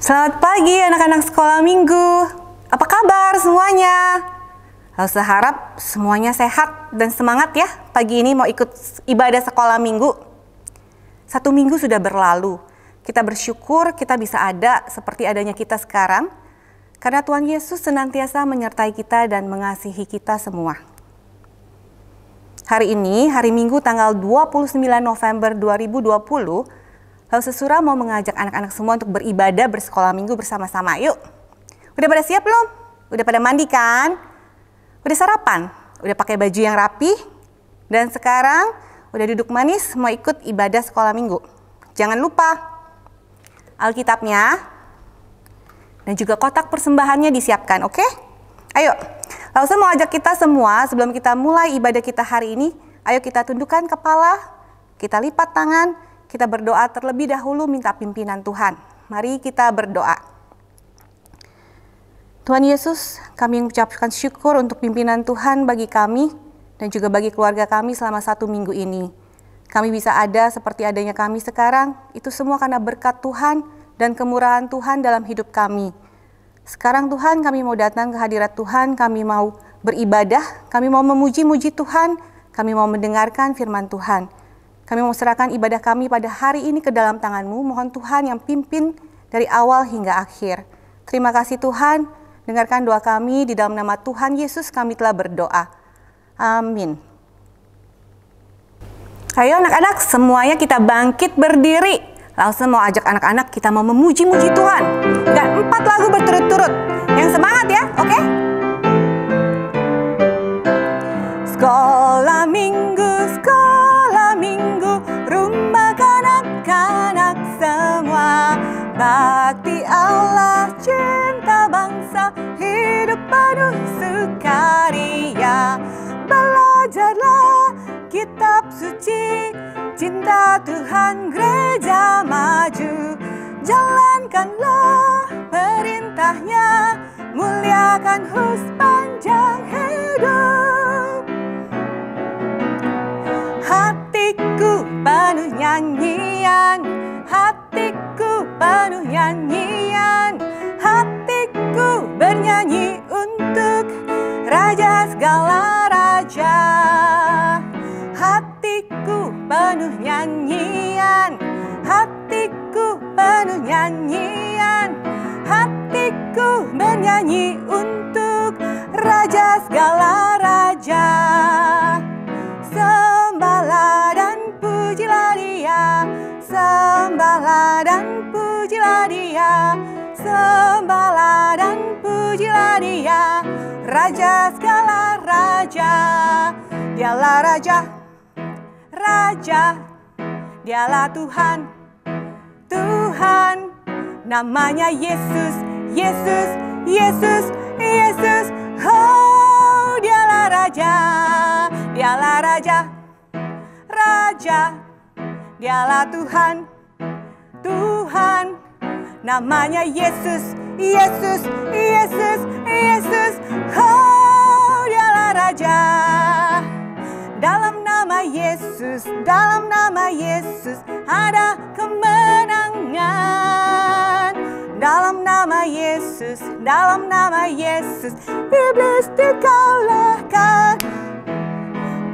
Selamat pagi anak-anak sekolah minggu. Apa kabar semuanya? Saya harap semuanya sehat dan semangat ya. Pagi ini mau ikut ibadah sekolah minggu. 1 minggu sudah berlalu. Kita bersyukur kita bisa ada seperti adanya kita sekarang. Karena Tuhan Yesus senantiasa menyertai kita dan mengasihi kita semua. Hari ini, hari Minggu tanggal 29 November 2020, Lalu Sesura mau mengajak anak-anak semua untuk beribadah bersekolah minggu bersama-sama. Yuk, udah pada siap belum? Udah pada mandi kan? Udah sarapan? Udah pakai baju yang rapi? Dan sekarang udah duduk manis mau ikut ibadah sekolah minggu. Jangan lupa Alkitabnya dan juga kotak persembahannya disiapkan, oke? Ayo, lalu saya mau ajak kita semua sebelum kita mulai ibadah kita hari ini, ayo kita tundukkan kepala, kita lipat tangan, kita berdoa terlebih dahulu minta pimpinan Tuhan. Mari kita berdoa. Tuhan Yesus, kami mengucapkan syukur untuk pimpinan Tuhan bagi kami dan juga bagi keluarga kami selama 1 minggu ini. Kami bisa ada seperti adanya kami sekarang, itu semua karena berkat Tuhan dan kemurahan Tuhan dalam hidup kami. Sekarang Tuhan, kami mau datang ke hadirat Tuhan, kami mau beribadah, kami mau memuji-muji Tuhan, kami mau mendengarkan firman Tuhan. Kami mau serahkan ibadah kami pada hari ini ke dalam tangan-Mu. Mohon Tuhan yang pimpin dari awal hingga akhir. Terima kasih Tuhan. Dengarkan doa kami di dalam nama Tuhan Yesus kami telah berdoa. Amin. Ayo anak-anak semuanya kita bangkit berdiri. Langsung mau ajak anak-anak kita mau memuji-muji Tuhan. Dan 4 lagu berturut-turut. Yang semangat ya, oke? Sekolah minggu, sekolah minggu, rumah kanak-kanak semua. Bakti Allah, cinta bangsa, hidup penuh sukaria. Belajarlah kitab suci, cinta Tuhan gereja maju. Jalankanlah perintahnya, muliakan sepanjang hidup. Hatiku penuh nyanyian, hatiku penuh nyanyian, hatiku bernyanyi untuk Raja segala raja. Hatiku penuh nyanyian, hatiku penuh nyanyian, hatiku bernyanyi untuk Raja segala raja. Sembahlah dan pujilah Dia, sembahlah dan pujilah Dia, sembahlah dan pujilah Dia, Raja segala raja. Dialah Raja, Raja, Dialah Tuhan, Tuhan. Namanya Yesus, Yesus, Yesus, Yesus. Oh, Dialah Raja, Dialah Raja, Raja, Dialah Tuhan, Tuhan. Namanya Yesus, Yesus, Yesus, Yesus. Oh, Dialah Raja. Dalam nama Yesus, dalam nama Yesus ada kemenangan. Dalam nama Yesus, dalam nama Yesus iblis dikalahkan.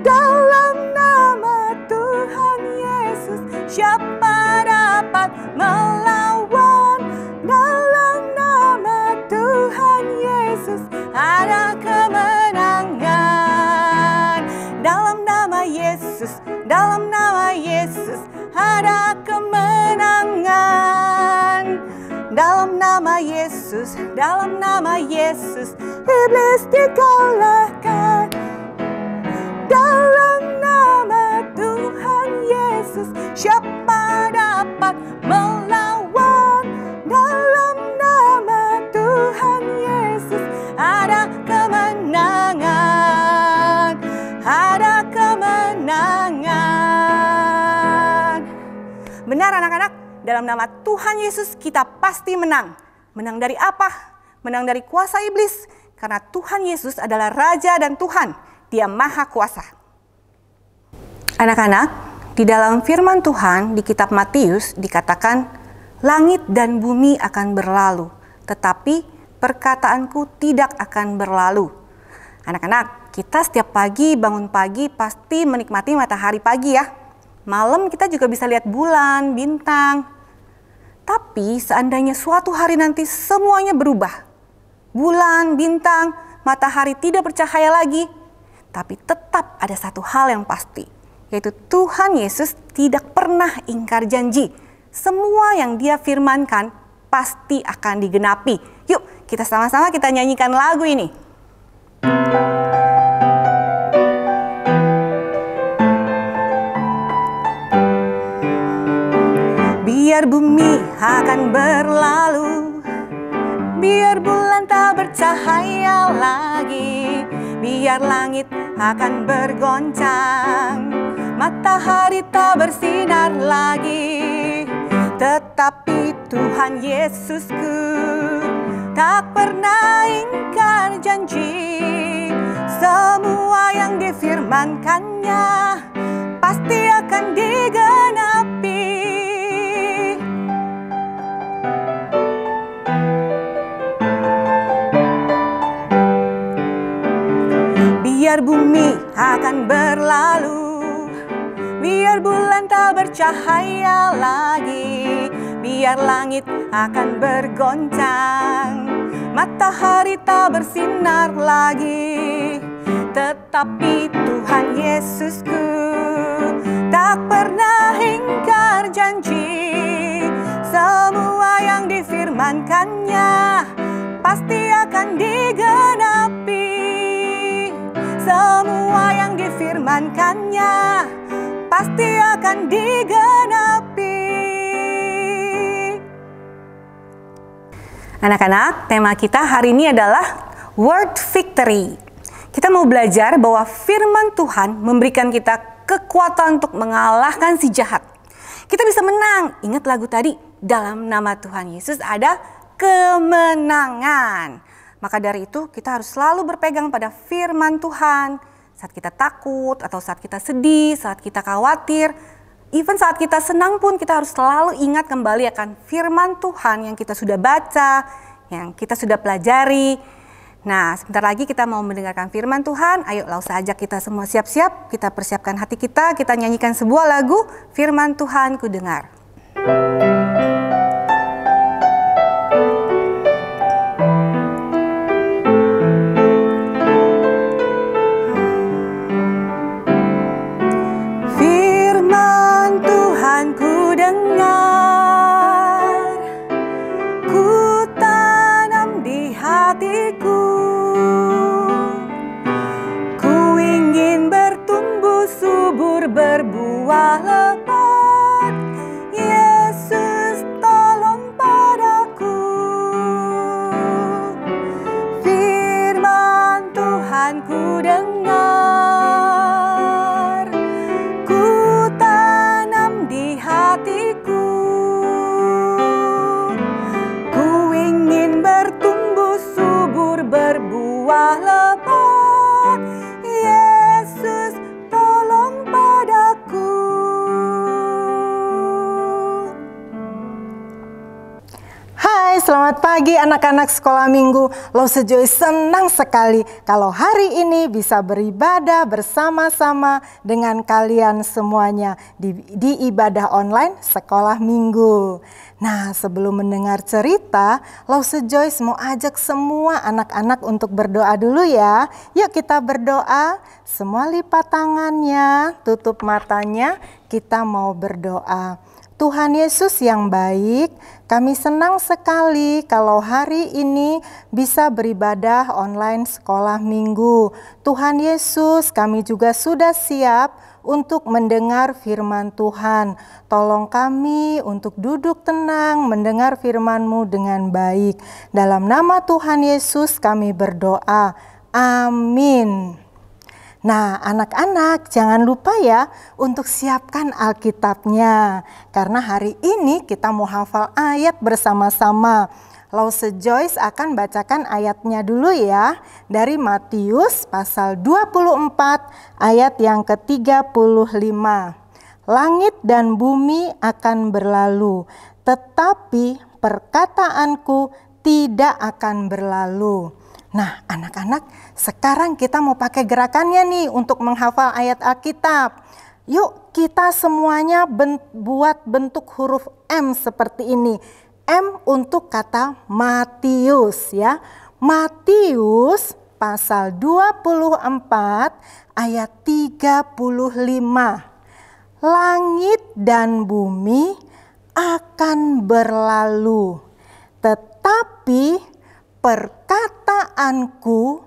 Dalam nama Tuhan Yesus siapa dapat melawan? Dalam nama Tuhan Yesus ada kemenangan. Dalam nama Yesus, dalam nama Yesus ada kemenangan. Dalam nama Yesus, dalam nama Yesus iblis dikalahkan. Dalam nama Tuhan Yesus siapa dapat melawan? Dalam nama Tuhan Yesus ada kemenangan, ada kemenangan. Benar anak-anak, dalam nama Tuhan Yesus kita pasti menang. Menang dari apa? Menang dari kuasa iblis. Karena Tuhan Yesus adalah Raja dan Tuhan. Dia Maha Kuasa. Anak-anak, di dalam firman Tuhan di kitab Matius dikatakan, langit dan bumi akan berlalu, tetapi perkataanku tidak akan berlalu. Anak-anak, kita setiap pagi bangun pagi pasti menikmati matahari pagi ya. Malam kita juga bisa lihat bulan, bintang. Tapi seandainya suatu hari nanti semuanya berubah. Bulan, bintang, matahari tidak bercahaya lagi. Tapi tetap ada satu hal yang pasti, yaitu Tuhan Yesus tidak pernah ingkar janji. Semua yang Dia firmankan pasti akan digenapi. Yuk, kita sama-sama kita nyanyikan lagu ini. Biar bumi akan berlalu, biar bulan tak bercahaya lagi, biar langit akan bergoncang, matahari tak bersinar lagi. Tetapi Tuhan Yesusku tak pernah ingkar janji. Semua yang difirmankannya pasti akan digenapi. Biar bumi akan berlalu, biar bulan tak bercahaya lagi, biar langit akan bergoncang, matahari tak bersinar lagi. Tetapi Tuhan Yesusku tak pernah ingkar janji. Semua yang difirmankannya pasti akan digenapi. Semua yang difirmankannya pasti akan digenapi. Anak-anak, tema kita hari ini adalah Word Victory. Kita mau belajar bahwa firman Tuhan memberikan kita kekuatan untuk mengalahkan si jahat. Kita bisa menang. Ingat lagu tadi, dalam nama Tuhan Yesus ada kemenangan. Maka dari itu kita harus selalu berpegang pada firman Tuhan. Saat kita takut atau saat kita sedih, saat kita khawatir, even saat kita senang pun kita harus selalu ingat kembali akan firman Tuhan yang kita sudah baca, yang kita sudah pelajari. Nah, sebentar lagi kita mau mendengarkan firman Tuhan. Ayo langsung ajak kita semua siap-siap, kita persiapkan hati kita nyanyikan sebuah lagu, Firman Tuhan Ku Dengar. Berbuah lebat, Yesus tolong padaku. Firman Tuhan ku dengar, ku tanam di hatiku. Ku ingin bertumbuh subur, berbuah lebat, Yesus tolong padaku. Hai, selamat pagi anak-anak sekolah minggu. Lause Joyce senang sekali kalau hari ini bisa beribadah bersama-sama dengan kalian semuanya di ibadah online sekolah minggu. Nah, sebelum mendengar cerita, Lause Joyce mau ajak semua anak-anak untuk berdoa dulu ya. Yuk kita berdoa, semua lipat tangannya, tutup matanya, kita mau berdoa. Tuhan Yesus yang baik, kami senang sekali kalau hari ini bisa beribadah online sekolah minggu. Tuhan Yesus, kami juga sudah siap untuk mendengar firman Tuhan. Tolong kami untuk duduk tenang mendengar firman-Mu dengan baik. Dalam nama Tuhan Yesus kami berdoa. Amin. Nah, anak-anak jangan lupa ya untuk siapkan Alkitabnya. Karena hari ini kita mau hafal ayat bersama-sama. Lause Joyce akan bacakan ayatnya dulu ya. Dari Matius pasal 24 ayat yang ke-35. Langit dan bumi akan berlalu, tetapi perkataanku tidak akan berlalu. Nah, anak-anak, sekarang kita mau pakai gerakannya nih untuk menghafal ayat Alkitab. Yuk, kita semuanya buat bentuk huruf M seperti ini. M untuk kata Matius ya. Matius pasal 24 ayat 35. Langit dan bumi akan berlalu, tetapi perkataanku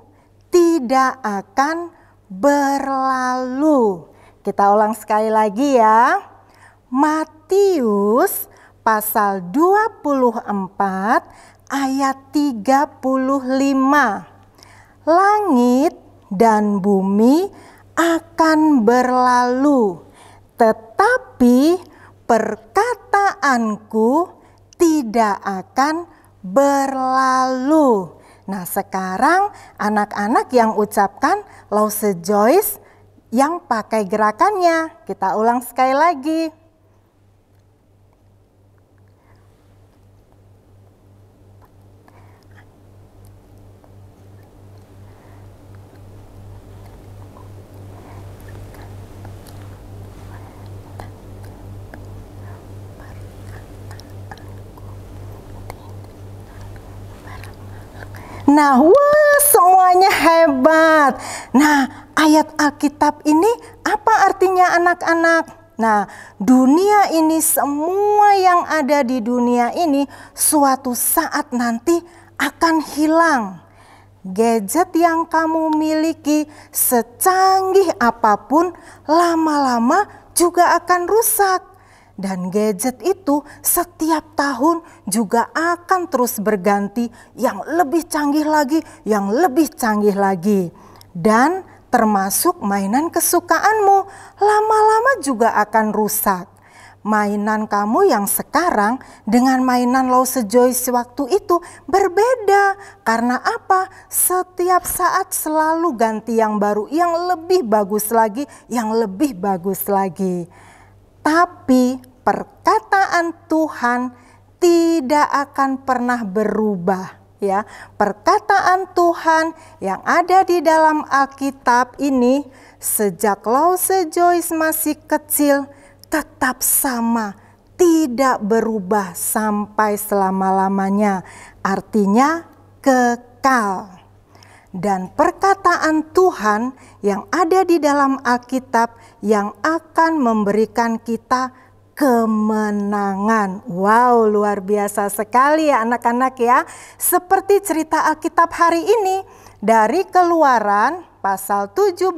tidak akan berlalu. Kita ulang sekali lagi ya. Matius pasal 24 ayat 35. Langit dan bumi akan berlalu, tetapi perkataanku tidak akan berlalu. Nah, sekarang anak-anak yang ucapkan Lause Joyce yang pakai gerakannya. Kita ulang sekali lagi. Nah, wah, semuanya hebat. Nah, ayat Alkitab ini apa artinya anak-anak? Nah, dunia ini, semua yang ada di dunia ini suatu saat nanti akan hilang. Gadget yang kamu miliki secanggih apapun lama-lama juga akan rusak. Dan gadget itu setiap tahun juga akan terus berganti, yang lebih canggih lagi, yang lebih canggih lagi. Dan termasuk mainan kesukaanmu, lama-lama juga akan rusak. Mainan kamu yang sekarang dengan mainan Lause Joyce waktu itu berbeda. Karena apa? Setiap saat selalu ganti yang baru, yang lebih bagus lagi, yang lebih bagus lagi. Tapi perkataan Tuhan tidak akan pernah berubah ya. Perkataan Tuhan yang ada di dalam Alkitab ini sejak Lause Joyce masih kecil tetap sama, tidak berubah sampai selama-lamanya. Artinya kekal. Dan perkataan Tuhan yang ada di dalam Alkitab yang akan memberikan kita kemenangan. Wow, luar biasa sekali ya anak-anak ya. Seperti cerita Alkitab hari ini dari Keluaran pasal 17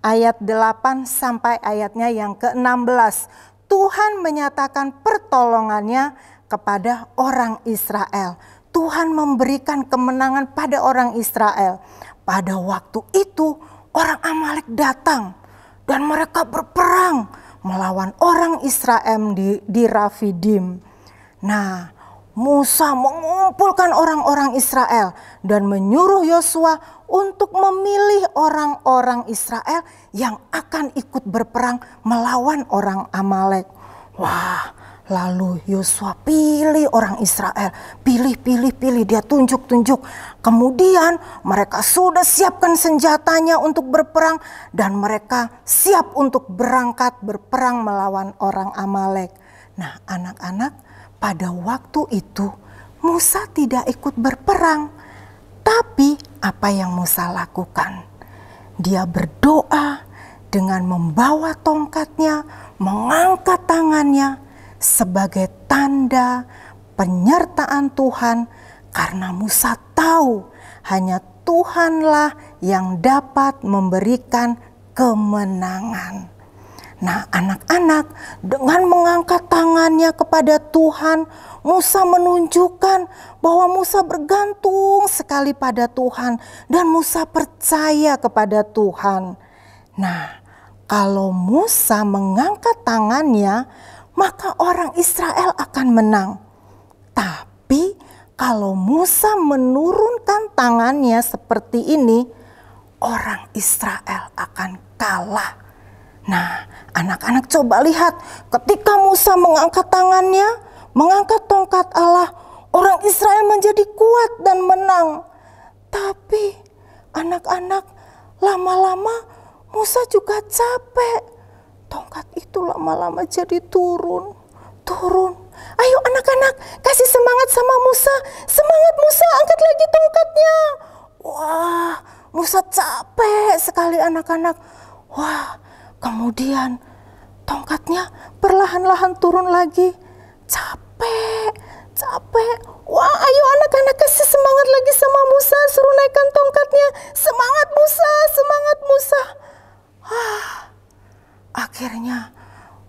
ayat 8 sampai ayatnya yang ke-16. Tuhan menyatakan pertolongannya kepada orang Israel. Tuhan memberikan kemenangan pada orang Israel. Pada waktu itu orang Amalek datang dan mereka berperang melawan orang Israel di Rafidim. Nah, Musa mengumpulkan orang-orang Israel dan menyuruh Yosua untuk memilih orang-orang Israel yang akan ikut berperang melawan orang Amalek. Wah, lalu Yosua pilih orang Israel, pilih, dia tunjuk. Kemudian mereka sudah siapkan senjatanya untuk berperang dan mereka siap untuk berangkat berperang melawan orang Amalek. Nah, anak-anak, pada waktu itu Musa tidak ikut berperang. Tapi apa yang Musa lakukan? Dia berdoa dengan membawa tongkatnya, mengangkat tangannya sebagai tanda penyertaan Tuhan, karena Musa tahu hanya Tuhanlah yang dapat memberikan kemenangan. Nah, anak-anak, dengan mengangkat tangannya kepada Tuhan, Musa menunjukkan bahwa Musa bergantung sekali pada Tuhan dan Musa percaya kepada Tuhan. Nah, kalau Musa mengangkat tangannya, maka orang Israel akan menang. Tapi kalau Musa menurunkan tangannya seperti ini, orang Israel akan kalah. Nah, anak-anak coba lihat, ketika Musa mengangkat tangannya, mengangkat tongkat Allah, orang Israel menjadi kuat dan menang. Tapi anak-anak, lama-lama Musa juga capek. Tongkat itu lama-lama jadi turun. Ayo anak-anak, kasih semangat sama Musa. Semangat Musa, angkat lagi tongkatnya. Wah, Musa capek sekali anak-anak. Wah, kemudian tongkatnya perlahan-lahan turun lagi. Capek. Wah, ayo anak-anak, kasih semangat lagi sama Musa. Suruh naikkan tongkatnya. Semangat Musa. Akhirnya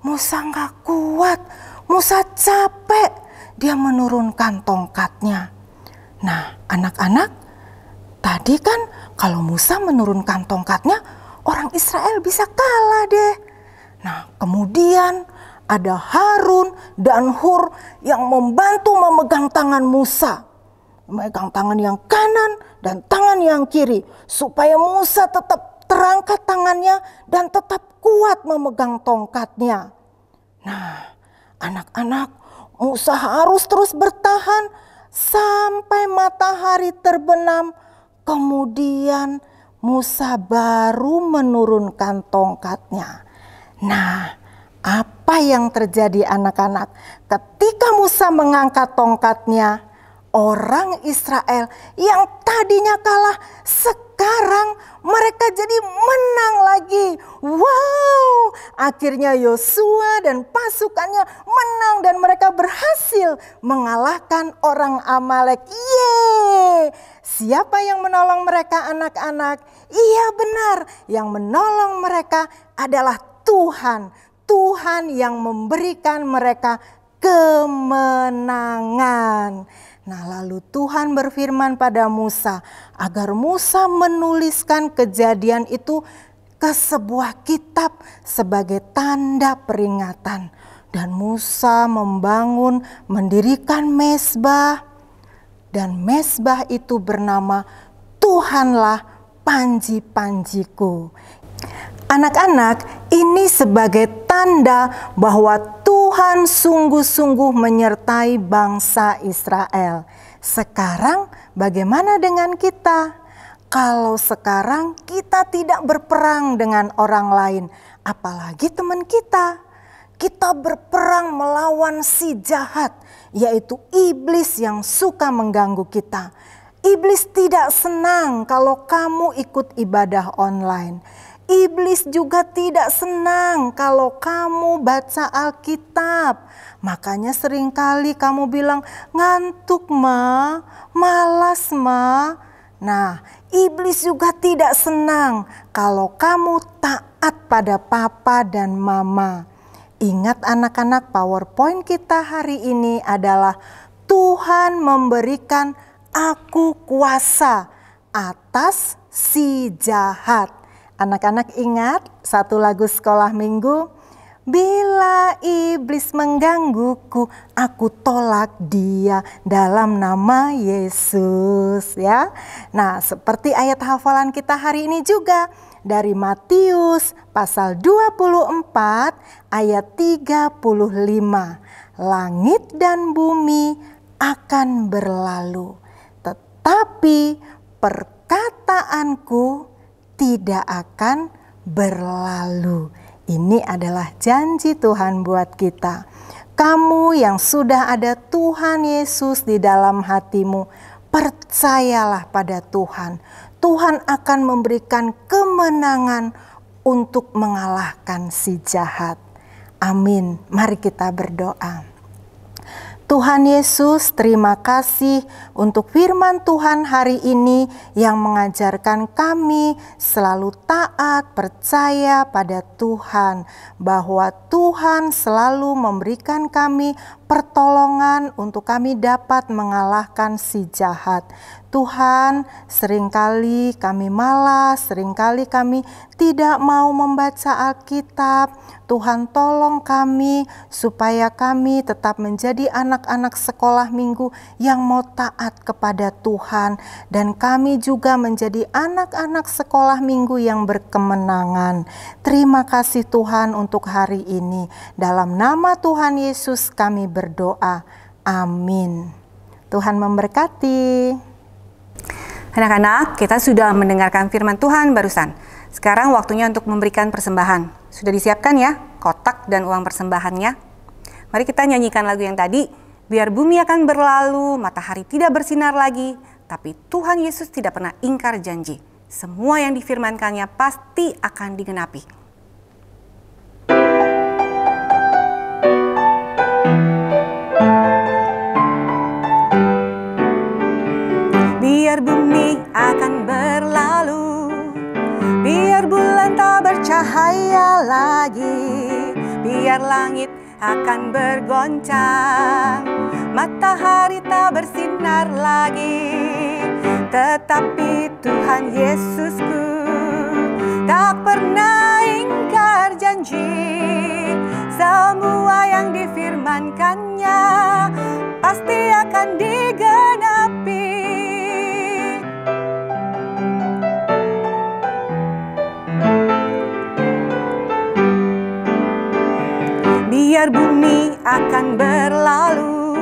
Musa nggak kuat. Musa capek. Dia menurunkan tongkatnya. Nah, anak-anak, tadi kan kalau Musa menurunkan tongkatnya, orang Israel bisa kalah deh. Nah, kemudian ada Harun dan Hur yang membantu memegang tangan Musa. Memegang tangan yang kanan dan tangan yang kiri. Supaya Musa tetap terangkat tangannya dan tetap kuat memegang tongkatnya. Nah, anak-anak, Musa harus terus bertahan sampai matahari terbenam. Kemudian Musa baru menurunkan tongkatnya. Nah, apa yang terjadi anak-anak? Ketika Musa mengangkat tongkatnya, orang Israel yang tadinya kalah, sekarang mereka jadi menang lagi. Wow, akhirnya Yosua dan pasukannya menang dan mereka berhasil mengalahkan orang Amalek. Yeay! Siapa yang menolong mereka anak-anak? Iya benar, yang menolong mereka adalah Tuhan. Tuhan yang memberikan mereka kemenangan. Nah, lalu Tuhan berfirman pada Musa agar Musa menuliskan kejadian itu ke sebuah kitab sebagai tanda peringatan. Dan Musa mendirikan mezbah, dan mezbah itu bernama Tuhanlah panji-panjiku. Anak-anak, ini sebagai tanda bahwa Tuhan sungguh-sungguh menyertai bangsa Israel. Sekarang bagaimana dengan kita? Kalau sekarang kita tidak berperang dengan orang lain, apalagi teman kita. Kita berperang melawan si jahat, yaitu iblis yang suka mengganggu kita. Iblis tidak senang kalau kamu ikut ibadah online. Iblis juga tidak senang kalau kamu baca Alkitab. Makanya seringkali kamu bilang, ngantuk ma, malas ma. Nah, iblis juga tidak senang kalau kamu taat pada papa dan mama. Ingat anak-anak, PowerPoint kita hari ini adalah Tuhan memberikan aku kuasa atas si jahat. Anak-anak ingat satu lagu sekolah minggu, bila iblis menggangguku, aku tolak dia dalam nama Yesus, ya. Nah, seperti ayat hafalan kita hari ini juga dari Matius pasal 24 ayat 35. Langit dan bumi akan berlalu, tetapi perkataanku tidak akan berlalu. Ini adalah janji Tuhan buat kita. Kamu yang sudah ada Tuhan Yesus di dalam hatimu, percayalah pada Tuhan. Tuhan akan memberikan kemenangan untuk mengalahkan si jahat. Amin. Mari kita berdoa. Tuhan Yesus, terima kasih untuk firman Tuhan hari ini yang mengajarkan kami selalu taat, percaya pada Tuhan, bahwa Tuhan selalu memberikan kami pertolongan untuk kami dapat mengalahkan si jahat. Tuhan, seringkali kami malas, seringkali kami tidak mau membaca Alkitab. Tuhan, tolong kami supaya kami tetap menjadi anak-anak sekolah minggu yang mau taat kepada Tuhan, dan kami juga menjadi anak-anak sekolah minggu yang berkemenangan. Terima kasih Tuhan untuk hari ini. Dalam nama Tuhan Yesus kami berdoa. Amin. Tuhan memberkati. Anak-anak, kita sudah mendengarkan firman Tuhan barusan. Sekarang waktunya untuk memberikan persembahan. Sudah disiapkan ya kotak dan uang persembahannya? Mari kita nyanyikan lagu yang tadi. Biar bumi akan berlalu, matahari tidak bersinar lagi, tapi Tuhan Yesus tidak pernah ingkar janji. Semua yang difirmankannya pasti akan digenapi. Biar bumi akan berlalu, biar bulan tak bercahaya lagi, biar langit akan bergoncang, matahari tak bersinar lagi, tetapi Tuhan Yesusku tak pernah ingkar janji. Semua yang difirmankannya pasti akan digenapi. Biar bumi akan berlalu,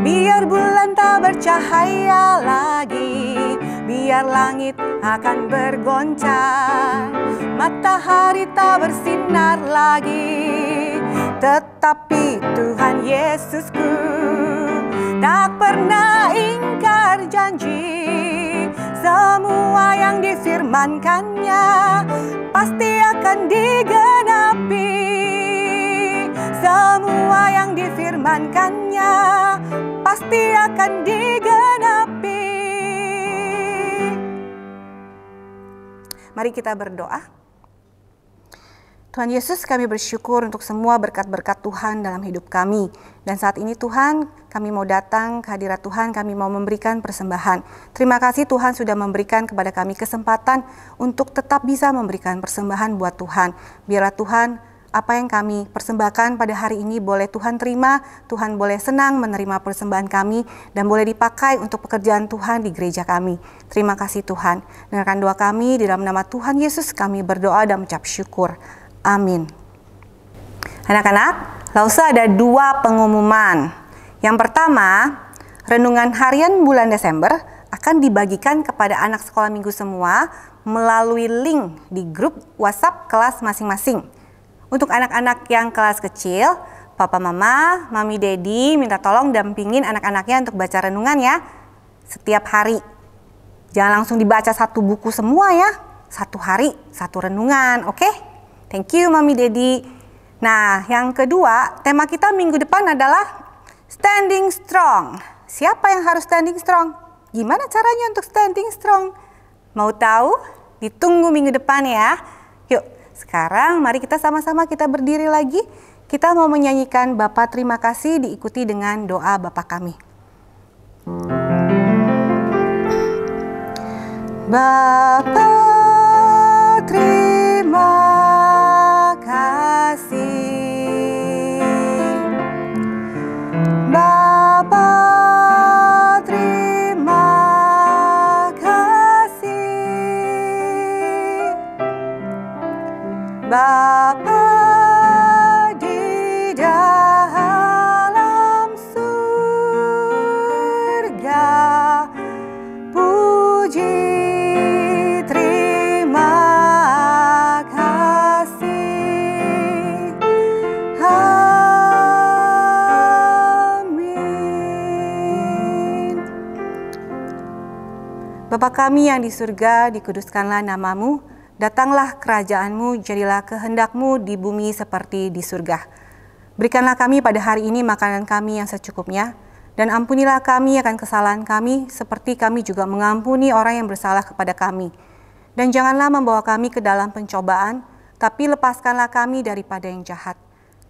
biar bulan tak bercahaya lagi, biar langit akan bergoncang, matahari tak bersinar lagi, tetapi Tuhan Yesusku tak pernah ingkar janji. Semua yang difirmankannya pasti akan digenapi. Semua yang difirmankannya pasti akan digenapi. Mari kita berdoa. Tuhan Yesus, kami bersyukur untuk semua berkat-berkat Tuhan dalam hidup kami. Dan saat ini Tuhan, kami mau datang ke hadirat Tuhan, kami mau memberikan persembahan. Terima kasih Tuhan sudah memberikan kepada kami kesempatan untuk tetap bisa memberikan persembahan buat Tuhan. Biarlah Tuhan, apa yang kami persembahkan pada hari ini boleh Tuhan terima, Tuhan boleh senang menerima persembahan kami, dan boleh dipakai untuk pekerjaan Tuhan di gereja kami. Terima kasih Tuhan. Dengarkan doa kami, di dalam nama Tuhan Yesus kami berdoa dan mengucap syukur. Amin. Anak-anak, Lausa ada 2 pengumuman. Yang pertama, renungan harian bulan Desember akan dibagikan kepada anak sekolah minggu semua melalui link di grup WhatsApp kelas masing-masing. Untuk anak-anak yang kelas kecil, Papa Mama, Mami Dedi minta tolong dampingin anak-anaknya untuk baca renungan ya. Setiap hari. Jangan langsung dibaca satu buku semua ya. Satu hari, satu renungan, oke? Thank you Mami Dedi. Nah, yang kedua, tema kita minggu depan adalah Standing Strong. Siapa yang harus standing strong? Gimana caranya untuk standing strong? Mau tahu? Ditunggu minggu depan ya. Yuk. Sekarang mari kita sama-sama kita berdiri lagi. Kita mau menyanyikan Bapa terima kasih diikuti dengan doa Bapa kami. Bapa terima kasih. Bapa terima kasih. Bapa di dalam surga, puji terima kasih. Amin. Bapa kami yang di surga, dikuduskanlah namamu. Datanglah kerajaan-Mu, jadilah kehendak-Mu di bumi seperti di surga. Berikanlah kami pada hari ini makanan kami yang secukupnya, dan ampunilah kami akan kesalahan kami, seperti kami juga mengampuni orang yang bersalah kepada kami. Dan janganlah membawa kami ke dalam pencobaan, tapi lepaskanlah kami daripada yang jahat.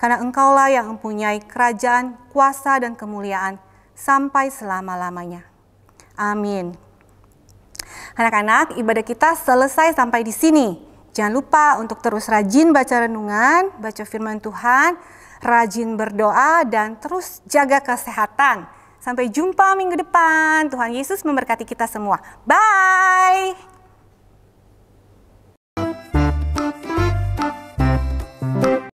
Karena Engkaulah yang mempunyai kerajaan, kuasa, dan kemuliaan, sampai selama-lamanya. Amin. Anak-anak, ibadah kita selesai sampai di sini. Jangan lupa untuk terus rajin baca renungan, baca firman Tuhan, rajin berdoa, dan terus jaga kesehatan. Sampai jumpa minggu depan. Tuhan Yesus memberkati kita semua. Bye!